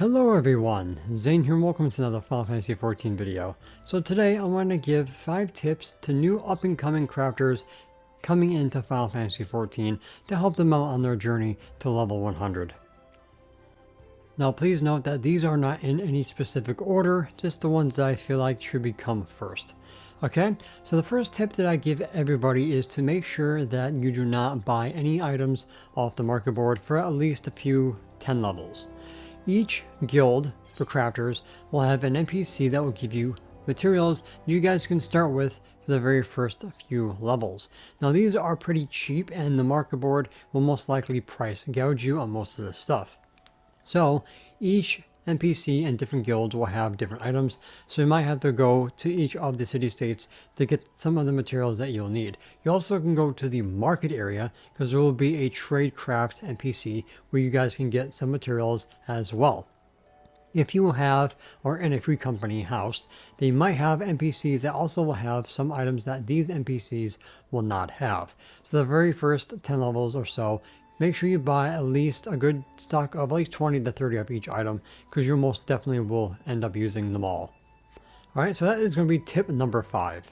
Hello everyone, Zane here and welcome to another Final Fantasy XIV video. So today I want to give 5 tips to new up and coming crafters coming into Final Fantasy XIV to help them out on their journey to level 100. Now please note that these are not in any specific order, just the ones that I feel like should become first. Okay, so the first tip that I give everybody is to make sure that you do not buy any items off the market board for at least a few 10 levels. Each guild for crafters will have an NPC that will give you materials you guys can start with for the very first few levels. Now these are pretty cheap and the market board will most likely price gouge you on most of this stuff. So each NPC and different guilds will have different items, so you might have to go to each of the city-states to get some of the materials that you'll need. You also can go to the market area because there will be a trade craft NPC where you guys can get some materials as well. If you have, or in a free company house, they might have NPCs that also will have some items that these NPCs will not have. So the very first 10 levels or so, make sure you buy at least a good stock of at least 20 to 30 of each item, because you most definitely will end up using them all. Alright, so that is going to be tip number 5.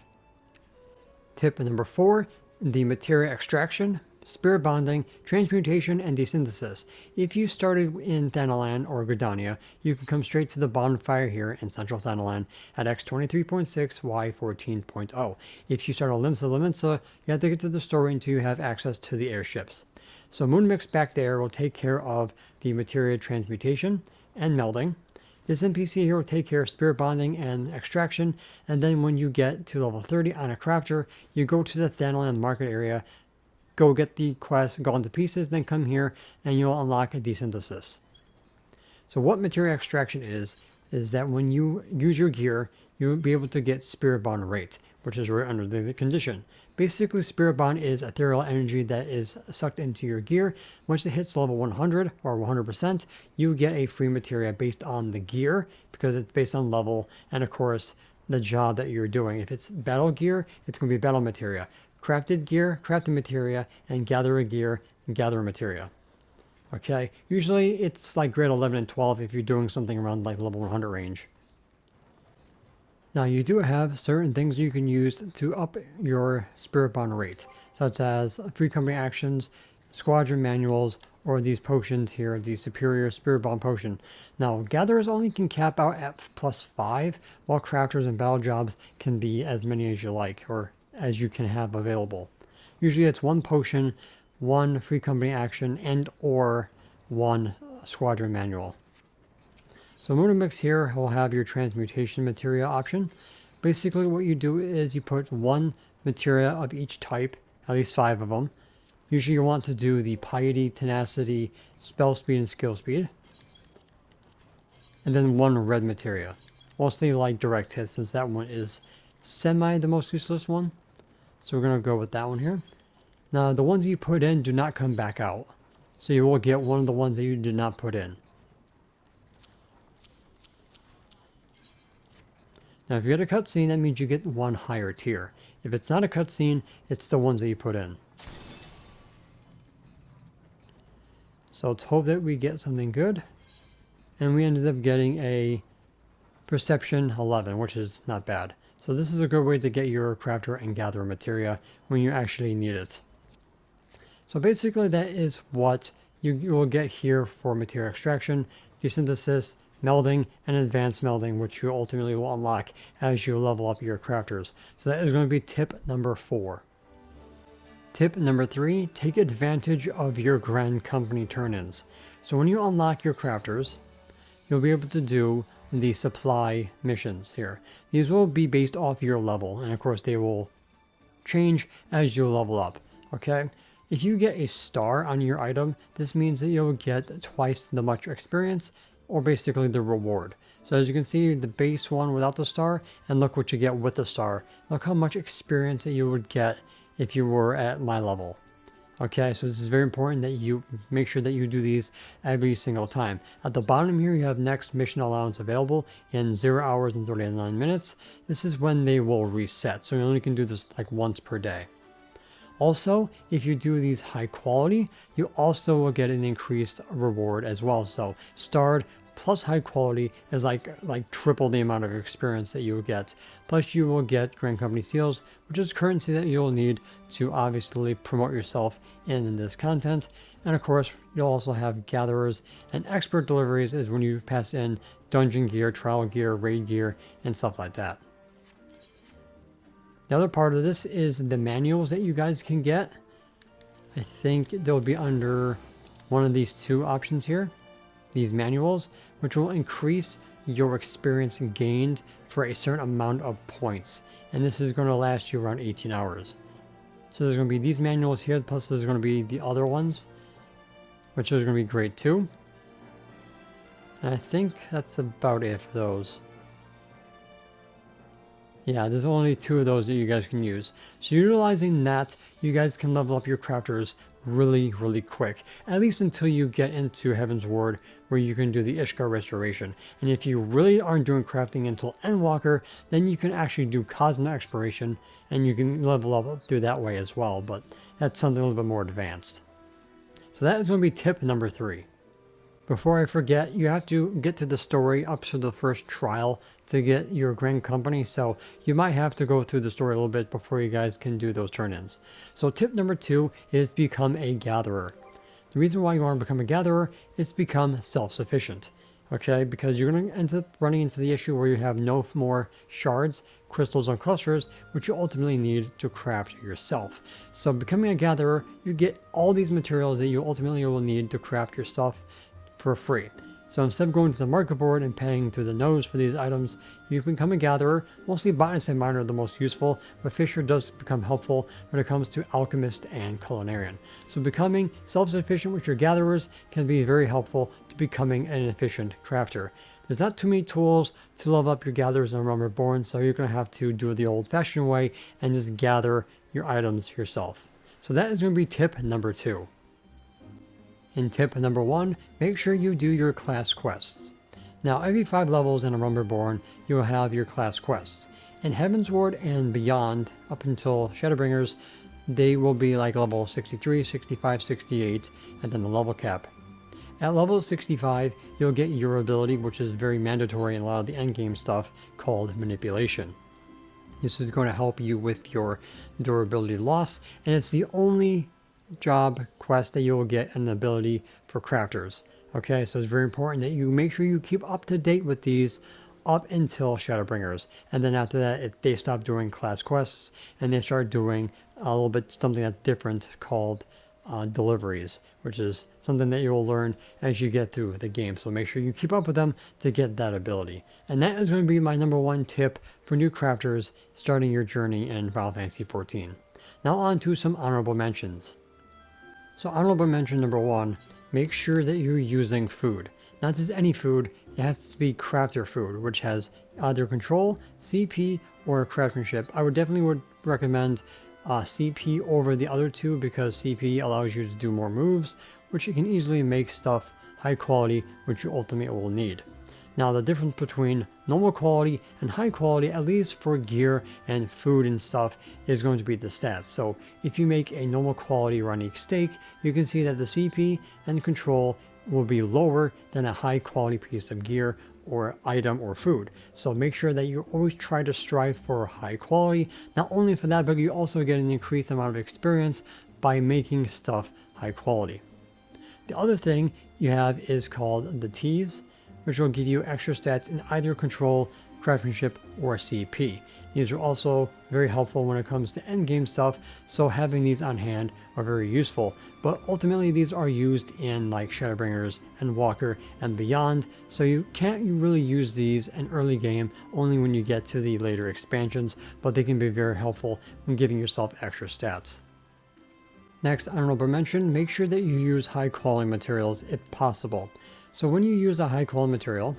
Tip number 4, the materia extraction, spirit bonding, transmutation, and desynthesis. If you started in Thanalan or Gridania, you can come straight to the bonfire here in Central Thanalan at X23.6, Y14.0. If you start on Limsa Limensa, you have to get to the story until you have access to the airships. So Moonmix back there will take care of the materia transmutation and melding. This NPC here will take care of spirit bonding and extraction, and then when you get to level 30 on a crafter, you go to the Thanalan market area, go get the quest, go into pieces, then come here and you'll unlock a desynthesis. So what materia extraction is that when you use your gear, you'll be able to get spirit bond rate, which is right under the condition. Basically, spirit bond is ethereal energy that is sucked into your gear. Once it hits level 100 or 100%, you get a free materia based on the gear because it's based on level and of course the job that you're doing. If it's battle gear, it's going to be battle materia. Crafted gear, crafted materia, and gatherer gear, gatherer materia. Okay, usually it's like grade 11 and 12 if you're doing something around like level 100 range. Now you do have certain things you can use to up your spirit bond rate, such as free company actions, squadron manuals, or these potions here, the superior spirit bond potion. Now gatherers only can cap out at +5, while crafters and battle jobs can be as many as you like, or as you can have available. Usually it's 1 potion, 1 free company action, and or 1 squadron manual. So Moonmix here will have your transmutation materia option. Basically what you do is you put 1 materia of each type, at least 5 of them. Usually you want to do the piety, tenacity, spell speed, and skill speed. And then 1 red materia. Mostly like direct hit, since that one is semi the most useless one. So we're going to go with that one here. Now the ones you put in do not come back out. So you will get one of the ones that you did not put in. Now if you get a cutscene, that means you get 1 higher tier. If it's not a cutscene, it's the ones that you put in. So let's hope that we get something good. And we ended up getting a Perception 11, which is not bad. So this is a good way to get your crafter and gatherer materia when you actually need it. So basically that is what you will get here for materia extraction, desynthesis, melding, and advanced melding, which you ultimately will unlock as you level up your crafters. So that is going to be tip number 4. Tip number 3, take advantage of your Grand Company turn-ins. So when you unlock your crafters, you'll be able to do the supply missions here. These will be based off your level, and of course they will change as you level up, okay? If you get a star on your item, this means that you'll get twice the much experience, or basically the reward. So as you can see, the base one without the star, and look what you get with the star. Look how much experience that you would get if you were at my level. Okay, so this is very important that you make sure that you do these every single time. At the bottom here, you have next mission allowance available in 0 hours and 39 minutes. This is when they will reset, so you only can do this like once per day. Also, if you do these high quality, you also will get an increased reward as well. So starred plus high quality is like triple the amount of experience that you will get. Plus you will get Grand Company Seals, which is currency that you'll need to obviously promote yourself in this content. And of course, you'll also have gatherers, and expert deliveries is when you pass in dungeon gear, trial gear, raid gear, and stuff like that. The other part of this is the manuals that you guys can get. I think they'll be under one of these two options here, these manuals, which will increase your experience gained for a certain amount of points. And this is going to last you around 18 hours. So there's going to be these manuals here, plus there's going to be the other ones, which is going to be great too. And I think that's about it for those. Yeah, there's only two of those that you guys can use. So utilizing that, you guys can level up your crafters really, really quick. At least until you get into Heaven's Ward, where you can do the Ishgard Restoration. And if you really aren't doing crafting until Endwalker, then you can actually do Cosmic Exploration, and you can level up through that way as well. But that's something a little bit more advanced. So that is going to be tip number 3. Before I forget, you have to get to the story up to the first trial to get your Grand Company, so you might have to go through the story a little bit before you guys can do those turn-ins. So tip number 2 is become a gatherer. The reason why you want to become a gatherer is to become self-sufficient. Okay, because you're going to end up running into the issue where you have no more shards, crystals, or clusters, which you ultimately need to craft yourself. So becoming a gatherer, you get all these materials that you ultimately will need to craft your stuff for free. So instead of going to the market board and paying through the nose for these items, you can become a gatherer. Mostly botanist and miner are the most useful, but fisher does become helpful when it comes to alchemist and culinarian. So becoming self-sufficient with your gatherers can be very helpful to becoming an efficient crafter. There's not too many tools to level up your gatherers in Realm Reborn, so you're going to have to do it the old-fashioned way and just gather your items yourself. So that is going to be tip number 2. In tip number 1, make sure you do your class quests. Now, every 5 levels in a Realm Reborn, you will have your class quests. In Heaven's Ward and beyond, up until Shadowbringers, they will be like level 63, 65, 68, and then the level cap. At level 65, you'll get your ability, which is very mandatory in a lot of the endgame stuff, called Manipulation. This is going to help you with your durability loss, and it's the only job quest that you will get an ability for crafters. Okay, so it's very important that you make sure you keep up to date with these up until Shadowbringers, and then after that they stop doing class quests and they start doing a little bit something that's different called deliveries, which is something that you will learn as you get through the game. So make sure you keep up with them to get that ability. And that is going to be my number 1 tip for new crafters starting your journey in Final Fantasy XIV. Now on to some honorable mentions. So honorable mention number 1, make sure that you're using food. Not just any food, it has to be crafter food, which has either control, CP, or craftsmanship. I would definitely recommend CP over the other two because CP allows you to do more moves, which you can easily make stuff high quality, which you ultimately will need. Now the difference between normal quality and high quality, at least for gear and food and stuff, is going to be the stats. So if you make a normal quality Runic steak, you can see that the CP and control will be lower than a high quality piece of gear or item or food. So make sure that you always try to strive for high quality. Not only for that, but you also get an increased amount of experience by making stuff high quality. The other thing you have is called the T's, which will give you extra stats in either control, craftsmanship, or CP. These are also very helpful when it comes to endgame stuff, so having these on hand are very useful. But ultimately these are used in like Shadowbringers and Walker and beyond, so you can't really use these in early game, only when you get to the later expansions, but they can be very helpful when giving yourself extra stats. Next, honorable mention, make sure that you use high quality materials if possible. So when you use a high quality material,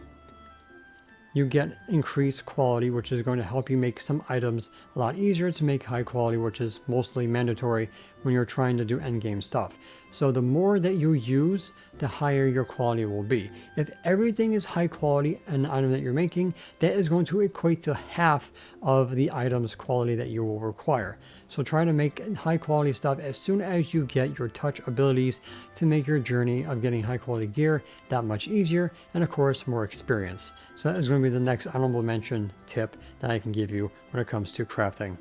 you get increased quality, which is going to help you make some items a lot easier to make high quality, which is mostly mandatory when you're trying to do endgame stuff. So the more that you use, the higher your quality will be. If everything is high quality an item that you're making, that is going to equate to half of the item's quality that you will require. So try to make high quality stuff as soon as you get your touch abilities to make your journey of getting high quality gear that much easier, and of course more experience. So that is going to be the next honorable mention tip that I can give you when it comes to crafting.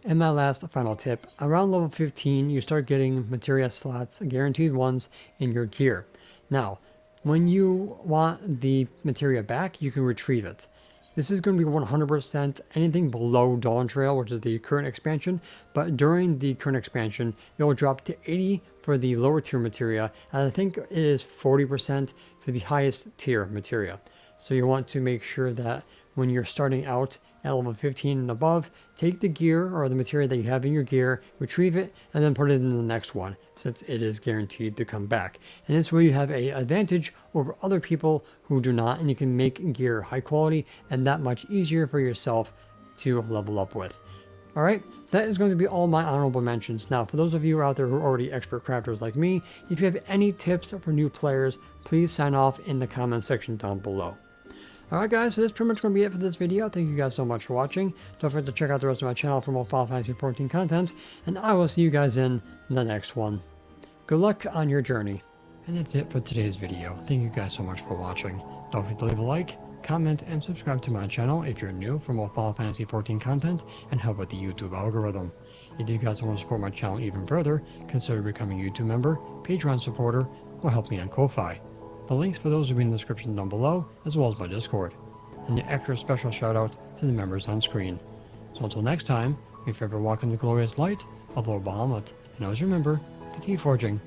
And my last final tip, around level 15 you start getting materia slots, guaranteed ones, in your gear. Now, when you want the materia back, you can retrieve it. This is going to be 100% anything below Dawn Trail, which is the current expansion, but during the current expansion, it will drop to 80 for the lower tier materia, and I think it is 40% for the highest tier materia. So you want to make sure that when you're starting out at level 15 and above, take the gear or the material that you have in your gear, retrieve it, and then put it in the next one, since it is guaranteed to come back. And this way you have an advantage over other people who do not, and you can make gear high quality and that much easier for yourself to level up with. Alright, that is going to be all my honorable mentions. Now, for those of you out there who are already expert crafters like me, if you have any tips for new players, please sign off in the comment section down below. Alright guys, so that's pretty much going to be it for this video. Thank you guys so much for watching. Don't forget to check out the rest of my channel for more Final Fantasy XIV content, and I will see you guys in the next one. Good luck on your journey. And that's it for today's video. Thank you guys so much for watching. Don't forget to leave a like, comment, and subscribe to my channel if you're new for more Final Fantasy XIV content and help with the YouTube algorithm. If you guys want to support my channel even further, consider becoming a YouTube member, Patreon supporter, or help me on Ko-Fi. The links for those will be in the description down below, as well as my Discord. And the extra special shout out to the members on screen. So until next time, if you ever walk in the glorious light of Lord Bahamut, and always remember to keep forging